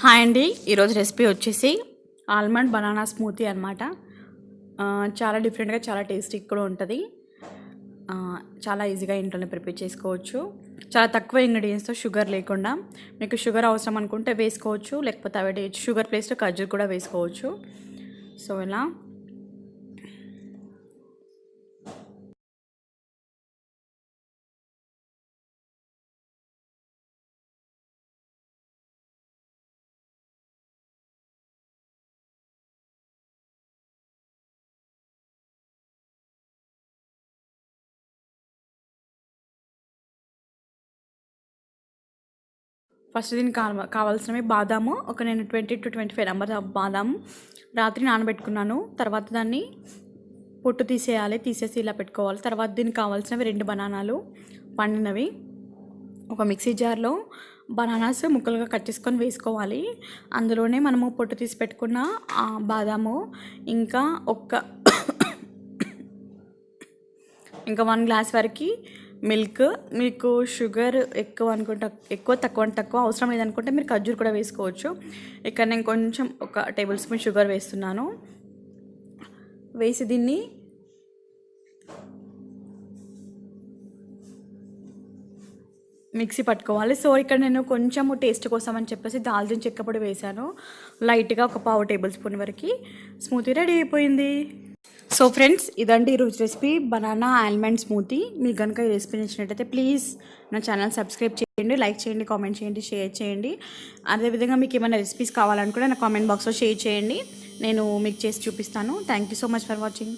Hi అండి, ఈరోజు recipe వచ్చేసి ఆల్మండ్ బనానా స్మూతీ అనమాట. చాలా డిఫరెంట్గా, చాలా టేస్టీ కూడా ఉంటుంది. చాలా ఈజీగా ఇంట్లోనే ప్రిపేర్ చేసుకోవచ్చు. చాలా తక్కువ ఇంగ్రీడియంట్స్తో, షుగర్ లేకుండా. మీకు షుగర్ అవసరం అనుకుంటే వేసుకోవచ్చు, లేకపోతే అవాయిడ్ చేయొచ్చు. షుగర్ ప్లేస్లో ఖర్జూర్ కూడా వేసుకోవచ్చు. సో ఇలా ఫస్ట్ దీనికి కావాల్సినవి బాదాము. నేను 20 to 25 నెంబర్ బాదాము రాత్రి నానబెట్టుకున్నాను. తర్వాత దాన్ని పొట్టు తీసేసి ఇలా పెట్టుకోవాలి. తర్వాత దీనికి కావాల్సినవి 2 బనానాలు పండినవి. ఒక మిక్సీ జార్లో బనానాస్ ముక్కలుగా కట్ చేసుకొని వేసుకోవాలి. అందులోనే మనము పొట్టు తీసి పెట్టుకున్న బాదాము, ఇంకా 1 గ్లాస్ వరకు మిల్క్. మీకు షుగర్ ఎక్కువ అనుకుంటే తక్కువ అవసరం లేదనుకుంటే మీరు ఖర్జూర్ కూడా వేసుకోవచ్చు. ఇక్కడ నేను కొంచెం 1 టేబుల్ స్పూన్ షుగర్ వేస్తున్నాను. వేసి దీన్ని మిక్సీ పట్టుకోవాలి. సో ఇక్కడ నేను కొంచెము టేస్ట్ కోసం అని చెప్పేసి దాల్చిన చెక్క పొడి వేశాను. లైట్గా 1 పావు టేబుల్ స్పూన్ వరకు. స్మూతీ రెడీ అయిపోయింది. సో ఫ్రెండ్స్, ఇదండి ఈరోజు రెసిపీ, బనానా ఆల్మండ్ స్మూతీ. మీకు కనుక ఈ రెసిపీ నచ్చినట్టయితే ప్లీజ్ నా ఛానల్ సబ్స్క్రైబ్ చేయండి, లైక్ చేయండి, కామెంట్ చేయండి, షేర్ చేయండి. అదేవిధంగా మీకు ఏమైనా రెసిపీస్ కావాలనుకుంటే నా కామెంట్ బాక్స్లో షేర్ చేయండి. నేను మీకు చేసి చూపిస్తాను. Thank you so much for watching.